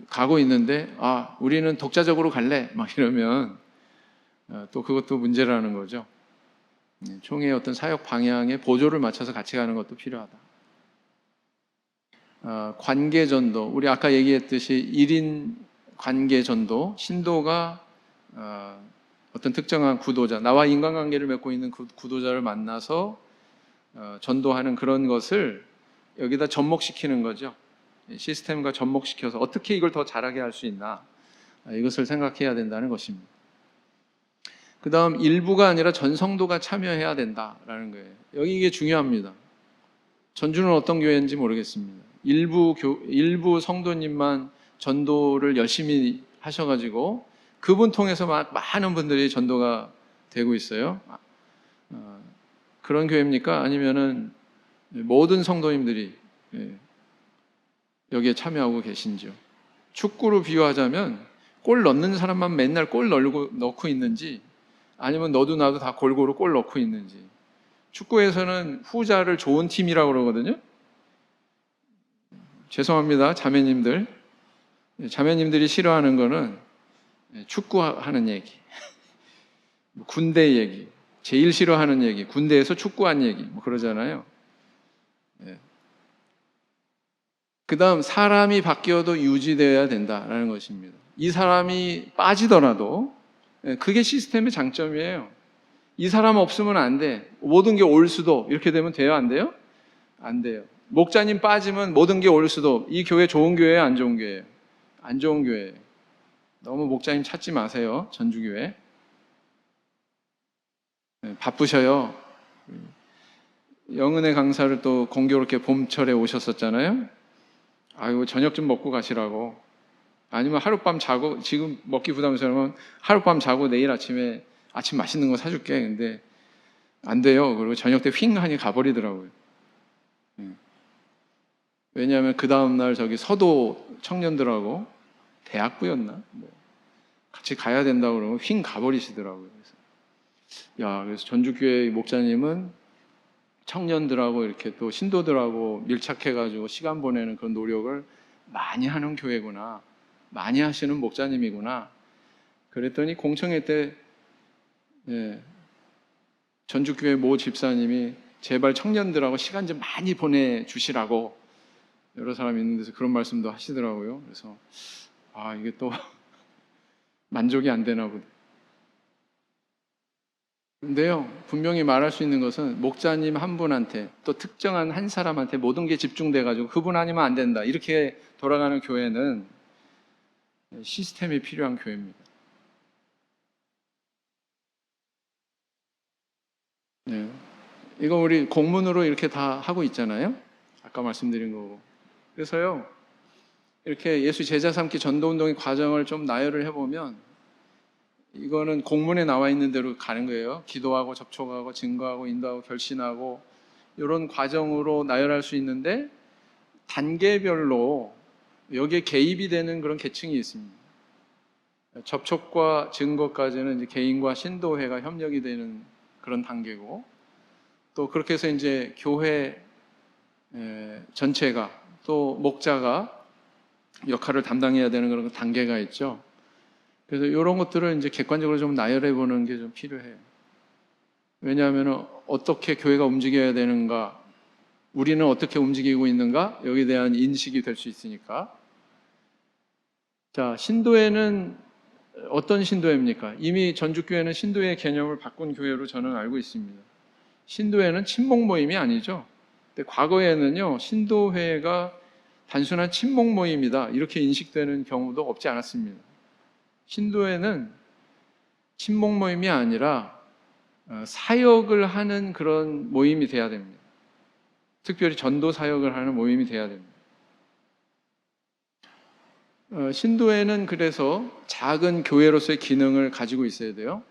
가고 있는데 우리는 독자적으로 갈래 이러면 또 그것도 문제라는 거죠. 총회의 어떤 사역 방향에 보조를 맞춰서 같이 가는 것도 필요하다. 관계 전도, 우리 아까 얘기했듯이 1인 관계 전도, 신도가 어떤 특정한 구도자, 나와 인간관계를 맺고 있는 구도자를 만나서 전도하는 그런 것을 여기다 접목시키는 거죠. 시스템과 접목시켜서 어떻게 이걸 더 잘하게 할 수 있나, 이것을 생각해야 된다는 것입니다. 그 다음 일부가 아니라 전 성도가 참여해야 된다라는 거예요. 여기 이게 중요합니다. 전주는 어떤 교회인지 모르겠습니다. 일부 성도님만 전도를 열심히 하셔가지고 그분 통해서 많은 분들이 전도가 되고 있어요. 그런 교회입니까? 아니면은 모든 성도님들이 여기에 참여하고 계신지요? 축구로 비유하자면 골 넣는 사람만 맨날 골 넣고 있는지, 아니면 너도 나도 다 골고루 골 넣고 있는지. 축구에서는 후자를 좋은 팀이라고 그러거든요. 죄송합니다, 자매님들. 자매님들이 싫어하는 거는 축구하는 얘기, 군대 얘기, 제일 싫어하는 얘기, 군대에서 축구한 얘기, 뭐 그러잖아요. 그 다음, 사람이 바뀌어도 유지되어야 된다라는 것입니다. 이 사람이 빠지더라도, 그게 시스템의 장점이에요. 이 사람 없으면 안 돼. 모든 게 올 수도. 이렇게 되면 돼요? 안 돼요? 안 돼요. 목자님 빠지면 모든 게 올 수도. 이 교회 좋은 교회예요? 안 좋은 교회예요? 안 좋은 교회예요. 너무 목자님 찾지 마세요. 전주교회. 바쁘셔요. 영은혜 강사를 또 공교롭게 봄철에 오셨었잖아요. 아이고, 저녁 좀 먹고 가시라고. 아니면 하룻밤 자고, 지금 먹기 부담스러우면 하룻밤 자고 내일 아침에 아침 맛있는 거 사줄게. 근데 안 돼요. 그리고 저녁 때 휙 하니 가버리더라고요. 왜냐하면 그 다음날 저기 서도 청년들하고 대학부였나? 같이 가야 된다고 그러면 휙 가버리시더라고요. 그래서 전주교회 목자님은 청년들하고 이렇게 또 신도들하고 밀착해가지고 시간 보내는 그런 노력을 많이 하는 교회구나. 많이 하시는 목자님이구나. 그랬더니 공청회 때 전주교회 모 집사님이 제발 청년들하고 시간 좀 많이 보내주시라고 여러 사람이 있는 데서 그런 말씀도 하시더라고요. 그래서 이게 또 만족이 안 되나 보다. 근데요, 분명히 말할 수 있는 것은 목자님 한 분한테 또 특정한 한 사람한테 모든 게 집중돼가지고 그분 아니면 안 된다, 이렇게 돌아가는 교회는 시스템이 필요한 교회입니다. 이거 우리 공문으로 이렇게 다 하고 있잖아요. 아까 말씀드린 거고. 그래서요, 이렇게 예수 제자 삼기 전도운동의 과정을 좀 나열을 해보면 이거는 공문에 나와 있는 대로 가는 거예요. 기도하고 접촉하고 증거하고 인도하고 결신하고 이런 과정으로 나열할 수 있는데, 단계별로 여기에 개입이 되는 그런 계층이 있습니다. 접촉과 증거까지는 이제 개인과 신도회가 협력이 되는 그런 단계고, 또 그렇게 해서 이제 교회 전체가 또 목자가 역할을 담당해야 되는 그런 단계가 있죠. 그래서 이런 것들을 이제 객관적으로 좀 나열해 보는 게 좀 필요해요. 왜냐하면 어떻게 교회가 움직여야 되는가, 우리는 어떻게 움직이고 있는가, 여기에 대한 인식이 될 수 있으니까. 자, 신도회는 어떤 신도회입니까? 이미 전주교회는 신도회 개념을 바꾼 교회로 저는 알고 있습니다. 신도회는 친목 모임이 아니죠. 근데 과거에는요, 신도회가 단순한 친목 모임이다 이렇게 인식되는 경우도 없지 않았습니다. 신도회는 친목 모임이 아니라 사역을 하는 그런 모임이 돼야 됩니다. 특별히 전도 사역을 하는 모임이 돼야 됩니다. 신도회는 그래서 작은 교회로서의 기능을 가지고 있어야 돼요.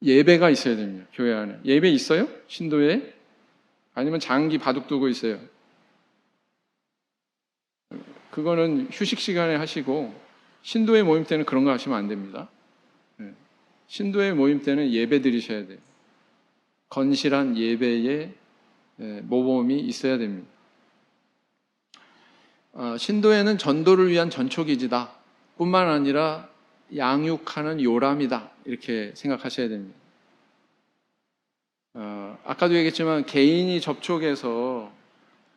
예배가 있어야 됩니다. 교회 안에. 예배 있어요? 신도회에? 아니면 장기 바둑 두고 있어요? 그거는 휴식 시간에 하시고, 신도회 모임 때는 그런 거 하시면 안 됩니다. 신도회 모임 때는 예배 드리셔야 돼요. 건실한 예배의 모범이 있어야 됩니다. 신도회는 전도를 위한 전초기지다 뿐만 아니라 양육하는 요람이다 이렇게 생각하셔야 됩니다. 아까도 얘기했지만 개인이 접촉해서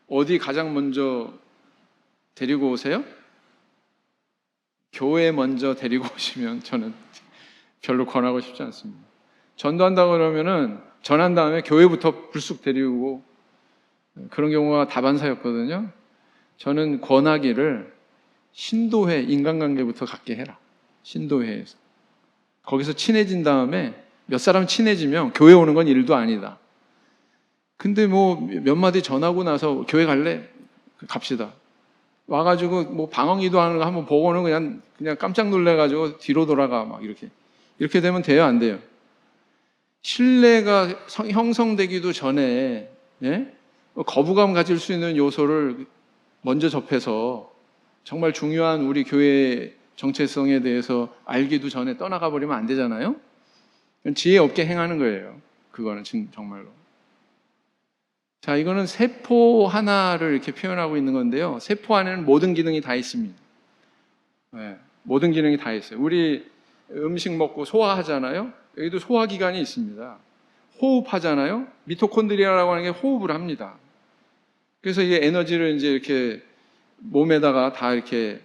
어디 가장 먼저 데리고 오세요? 교회 먼저 데리고 오시면 저는 별로 권하고 싶지 않습니다. 전도한다고 그러면은 전한 다음에 교회부터 불쑥 데리고, 그런 경우가 다반사였거든요. 저는 권하기를 신도회, 인간관계부터 갖게 해라. 신도회에서. 거기서 친해진 다음에 몇 사람 친해지면 교회 오는 건 일도 아니다. 근데 뭐 몇 마디 전하고 나서 교회 갈래? 갑시다. 와가지고 뭐 방언기도 하는 거 한번 보고는 그냥 깜짝 놀래가지고 뒤로 돌아가 막 이렇게 되면 돼요, 안 돼요? 신뢰가 형성되기도 전에, 예? 거부감 가질 수 있는 요소를 먼저 접해서 정말 중요한 우리 교회의 정체성에 대해서 알기도 전에 떠나가 버리면 안 되잖아요. 지혜 없게 행하는 거예요. 그거는 정말로. 자, 이거는 세포 하나를 이렇게 표현하고 있는 건데요. 세포 안에는 모든 기능이 다 있습니다. 네, 모든 기능이 다 있어요. 우리 음식 먹고 소화하잖아요. 여기도 소화기관이 있습니다. 호흡하잖아요. 미토콘드리아라고 하는 게 호흡을 합니다. 그래서 이게 에너지를 이제 이렇게 몸에다가 다 이렇게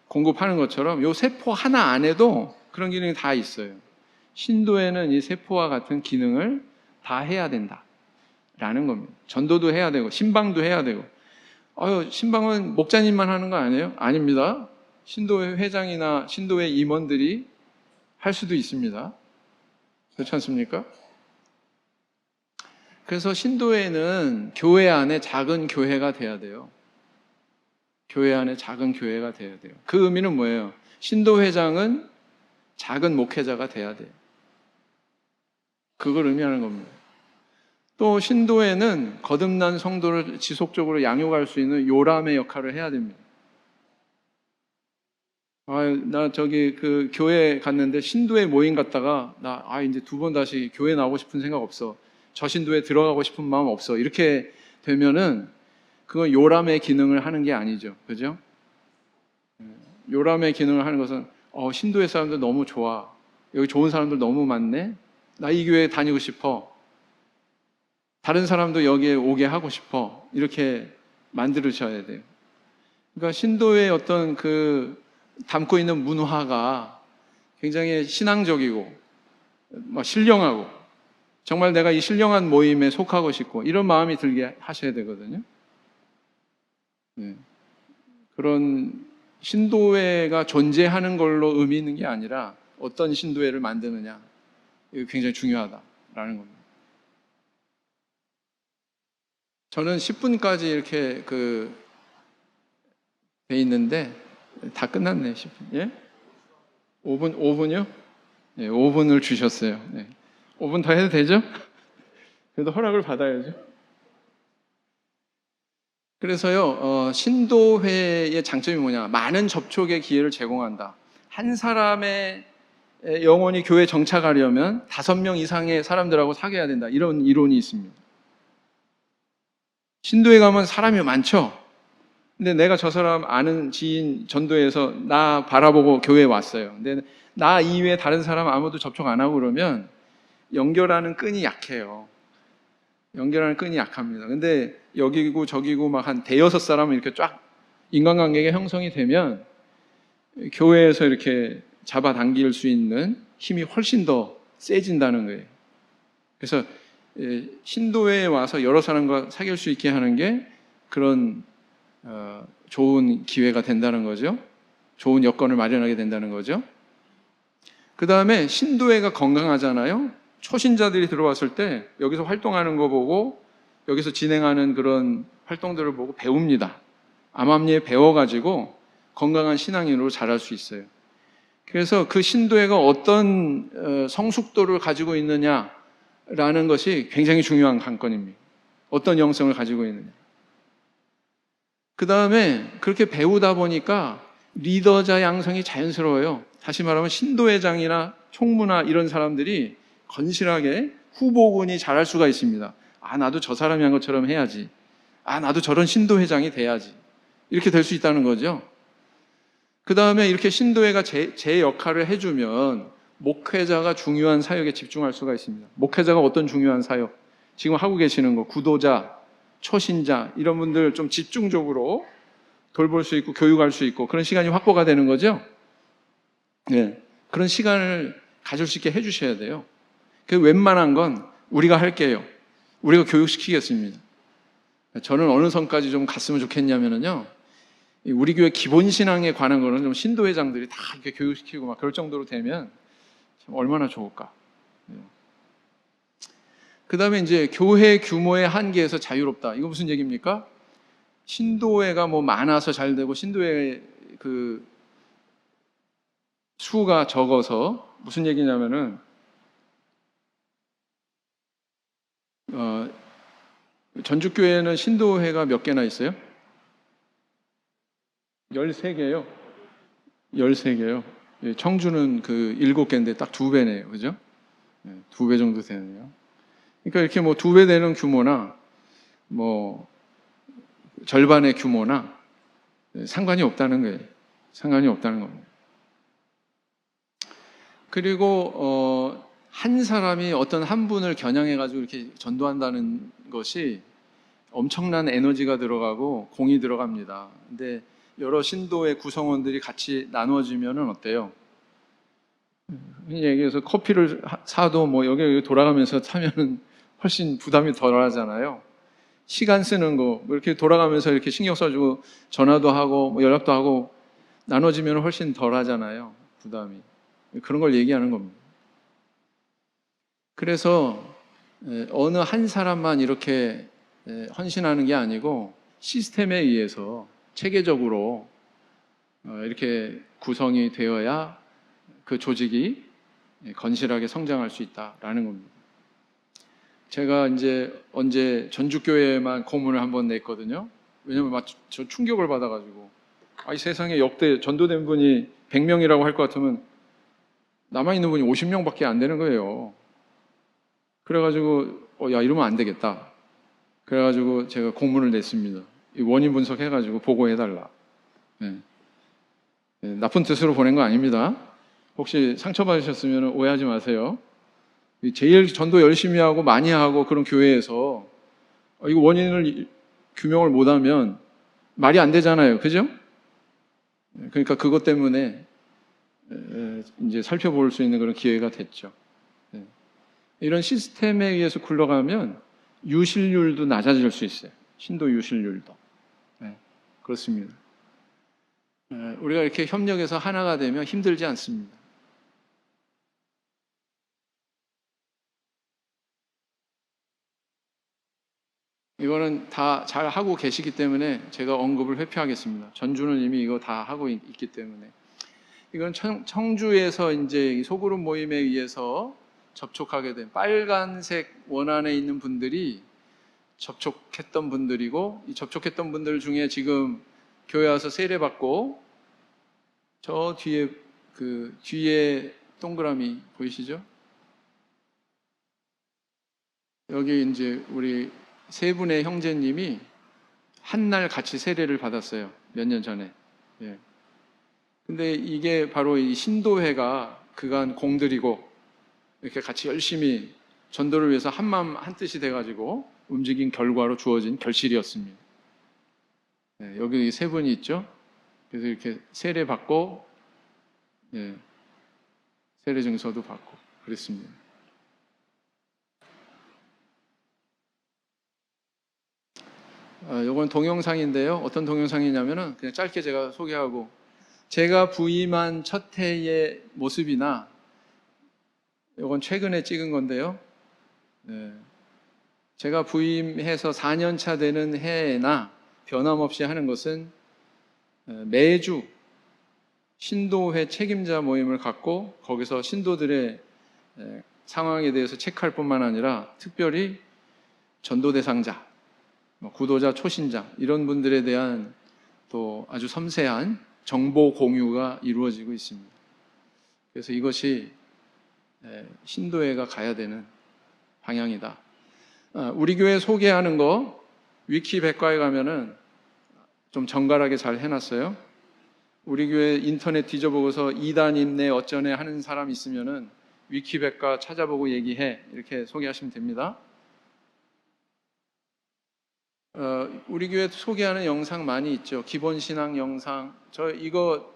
공급하는 것처럼 이 세포 하나 안에도 그런 기능이 다 있어요. 신도에는 이 세포와 같은 기능을 다 해야 된다라는 겁니다. 전도도 해야 되고 신방도 해야 되고. 신방은 목자님만 하는 거 아니에요? 아닙니다. 신도회 회장이나 신도회 임원들이 할 수도 있습니다. 그렇지 않습니까? 그래서 신도회는 교회 안에 작은 교회가 돼야 돼요. 교회 안에 작은 교회가 돼야 돼요. 그 의미는 뭐예요? 신도회장은 작은 목회자가 돼야 돼요. 그걸 의미하는 겁니다. 또 신도회는 거듭난 성도를 지속적으로 양육할 수 있는 요람의 역할을 해야 됩니다. 나 그 교회 갔는데 신도회 모임 갔다가 이제 2번 다시 교회 나오고 싶은 생각 없어. 저 신도에 들어가고 싶은 마음 없어. 이렇게 되면은 그건 요람의 기능을 하는 게 아니죠. 그죠? 요람의 기능을 하는 것은 신도회 사람들 너무 좋아. 여기 좋은 사람들 너무 많네. 나 이 교회에 다니고 싶어. 다른 사람도 여기에 오게 하고 싶어. 이렇게 만들으셔야 돼요. 그러니까 신도의 어떤 담고 있는 문화가 굉장히 신앙적이고 신령하고 정말 내가 이 신령한 모임에 속하고 싶고 이런 마음이 들게 하셔야 되거든요. 네. 그런 신도회가 존재하는 걸로 의미 있는 게 아니라 어떤 신도회를 만드느냐, 이거 굉장히 중요하다라는 겁니다. 저는 10분까지 이렇게 돼 있는데 다 끝났네. 10분. 예? 5분이요? 네, 5분을 주셨어요. 네. 5분 더 해도 되죠? 그래도 허락을 받아야죠. 그래서요, 신도회의 장점이 뭐냐? 많은 접촉의 기회를 제공한다. 한 사람의 영혼이 교회에 정착하려면 5명 이상의 사람들하고 사귀어야 된다. 이런 이론이 있습니다. 신도에 가면 사람이 많죠? 근데 내가 저 사람 아는 지인 전도에서 나 바라보고 교회에 왔어요. 근데 나 이외에 다른 사람 아무도 접촉 안 하고 그러면 연결하는 끈이 약해요. 연결하는 끈이 약합니다. 근데 여기고 저기고 막 한 대여섯 사람은 이렇게 쫙 인간관계가 형성이 되면 교회에서 이렇게 잡아당길 수 있는 힘이 훨씬 더 세진다는 거예요. 그래서 신도에 와서 여러 사람과 사귈 수 있게 하는 게 그런 좋은 기회가 된다는 거죠. 좋은 여건을 마련하게 된다는 거죠. 그 다음에 신도회가 건강하잖아요. 초신자들이 들어왔을 때 여기서 활동하는 거 보고 여기서 진행하는 그런 활동들을 보고 배웁니다. 암암리에 배워가지고 건강한 신앙인으로 자랄 수 있어요. 그래서 그 신도회가 어떤 성숙도를 가지고 있느냐라는 것이 굉장히 중요한 관건입니다. 어떤 영성을 가지고 있느냐. 그 다음에 그렇게 배우다 보니까 리더자 양성이 자연스러워요. 다시 말하면 신도회장이나 총무나 이런 사람들이 건실하게 후보군이 잘할 수가 있습니다. 나도 저 사람이 한 것처럼 해야지. 나도 저런 신도회장이 돼야지. 이렇게 될 수 있다는 거죠. 그 다음에 이렇게 신도회가 제 역할을 해주면 목회자가 중요한 사역에 집중할 수가 있습니다. 목회자가 어떤 중요한 사역? 지금 하고 계시는 거, 구도자, 초신자 이런 분들 좀 집중적으로 돌볼 수 있고 교육할 수 있고 그런 시간이 확보가 되는 거죠. 네, 그런 시간을 가질 수 있게 해주셔야 돼요. 그 웬만한 건 우리가 할게요. 우리가 교육시키겠습니다. 저는 어느 선까지 좀 갔으면 좋겠냐면요. 우리 교회 기본 신앙에 관한 거는 좀 신도회장들이 다 이렇게 교육시키고 막 그럴 정도로 되면 참 얼마나 좋을까. 그 다음에 이제 교회 규모의 한계에서 자유롭다. 이거 무슨 얘기입니까? 신도회가 뭐 많아서 잘 되고 신도회 그 수가 적어서 무슨 얘기냐면은 전주교회는 신도회가 몇 개나 있어요? 13개요. 13개요. 청주는 그 7개인데 딱 2배네요. 그죠? 2배 정도 되네요. 그러니까 이렇게 뭐 2배 되는 규모나 뭐 절반의 규모나 상관이 없다는 거예요. 상관이 없다는 겁니다. 그리고 한 사람이 어떤 한 분을 겨냥해 가지고 이렇게 전도한다는 것이 엄청난 에너지가 들어가고 공이 들어갑니다. 근데 여러 신도의 구성원들이 같이 나눠지면은 어때요? 얘기해서 커피를 사도 뭐 여기 돌아가면서 사면은 훨씬 부담이 덜 하잖아요. 시간 쓰는 거, 뭐 이렇게 돌아가면서 이렇게 신경 써주고 전화도 하고 뭐 연락도 하고 나눠지면 훨씬 덜 하잖아요. 부담이. 그런 걸 얘기하는 겁니다. 그래서 어느 한 사람만 이렇게 헌신하는 게 아니고 시스템에 의해서 체계적으로 이렇게 구성이 되어야 그 조직이 건실하게 성장할 수 있다라는 겁니다. 제가 이제 언제 전주교회만 고문을 한번 냈거든요. 왜냐면 막 저 충격을 받아가지고 이 세상에 역대 전도된 분이 100명이라고 할 것 같으면 남아있는 분이 50명밖에 안 되는 거예요. 그래가지고 야 이러면 안 되겠다. 그래가지고 제가 공문을 냈습니다. 원인 분석해가지고 보고해달라. 네. 나쁜 뜻으로 보낸 거 아닙니다. 혹시 상처받으셨으면 오해하지 마세요. 제일 전도 열심히 하고 많이 하고 그런 교회에서 이거 원인을 규명을 못하면 말이 안 되잖아요. 그죠? 그러니까 그것 때문에 이제 살펴볼 수 있는 그런 기회가 됐죠. 이런 시스템에 의해서 굴러가면 유실률도 낮아질 수 있어요. 신도 유실률도. 그렇습니다. 우리가 이렇게 협력해서 하나가 되면 힘들지 않습니다. 이거는 다 잘 하고 계시기 때문에 제가 언급을 회피하겠습니다. 전주는 이미 이거 다 하고 있기 때문에. 이건 청주에서 이제 소그룹 모임에 의해서 접촉하게 된 빨간색 원안에 있는 분들이 접촉했던 분들이고, 이 접촉했던 분들 중에 지금 교회 와서 세례받고 저 뒤에 그 뒤에 동그라미 보이시죠? 여기 이제 우리 세 분의 형제님이 한날 같이 세례를 받았어요. 몇 년 전에. 예. 근데 이게 바로 이 신도회가 그간 공들이고 이렇게 같이 열심히 전도를 위해서 한마음 한뜻이 돼가지고 움직인 결과로 주어진 결실이었습니다. 예, 여기 세 분이 있죠. 그래서 이렇게 세례 받고, 예, 세례 증서도 받고 그랬습니다. 이건 동영상인데요. 어떤 동영상이냐면은 그냥 짧게 제가 소개하고, 제가 부임한 첫 해의 모습이나, 이건 최근에 찍은 건데요. 제가 부임해서 4년 차 되는 해나 변함없이 하는 것은 매주 신도회 책임자 모임을 갖고 거기서 신도들의 상황에 대해서 체크할 뿐만 아니라 특별히 전도 대상자, 구도자, 초신자 이런 분들에 대한 또 아주 섬세한 정보 공유가 이루어지고 있습니다. 그래서 이것이 신도회가 가야 되는 방향이다. 우리 교회 소개하는 거 위키 백과에 가면은 좀 정갈하게 잘 해놨어요. 우리 교회 인터넷 뒤져보고서 이단임내 어쩌네 하는 사람 있으면은 위키 백과 찾아보고 얘기해 이렇게 소개하시면 됩니다. 우리 교회 소개하는 영상 많이 있죠. 기본 신앙 영상. 저 이거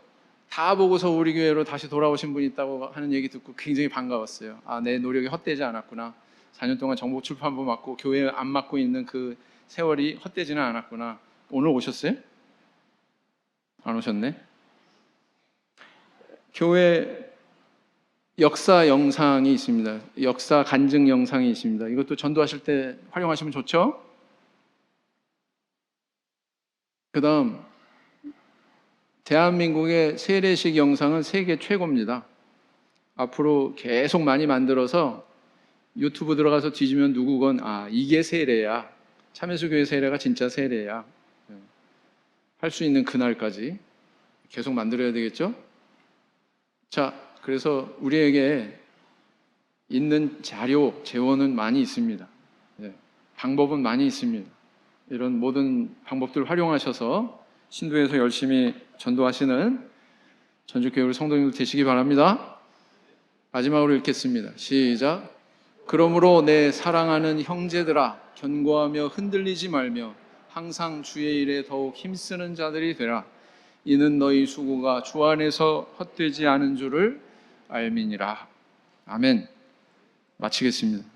다 보고서 우리 교회로 다시 돌아오신 분이 있다고 하는 얘기 듣고 굉장히 반가웠어요. 내 노력이 헛되지 않았구나. 4년 동안 정보 출판부 맡고 교회 안 맡고 있는 그 세월이 헛되지는 않았구나. 오늘 오셨어요? 안 오셨네. 교회 역사 영상이 있습니다. 역사 간증 영상이 있습니다. 이것도 전도하실 때 활용하시면 좋죠? 그다음 대한민국의 세례식 영상은 세계 최고입니다. 앞으로 계속 많이 만들어서 유튜브 들어가서 뒤지면 누구건 이게 세례야. 참예수교회 세례가 진짜 세례야. 할 수 있는 그날까지 계속 만들어야 되겠죠? 자, 그래서 우리에게 있는 자료, 재원은 많이 있습니다. 방법은 많이 있습니다. 이런 모든 방법들을 활용하셔서 신도에서 열심히 전도하시는 전주교회 우리 성도님들 되시기 바랍니다. 마지막으로 읽겠습니다. 시작. 그러므로 내 사랑하는 형제들아, 견고하며 흔들리지 말며 항상 주의 일에 더욱 힘쓰는 자들이 되라. 이는 너희 수고가 주 안에서 헛되지 않은 줄을 알미니라. 아멘. 마치겠습니다.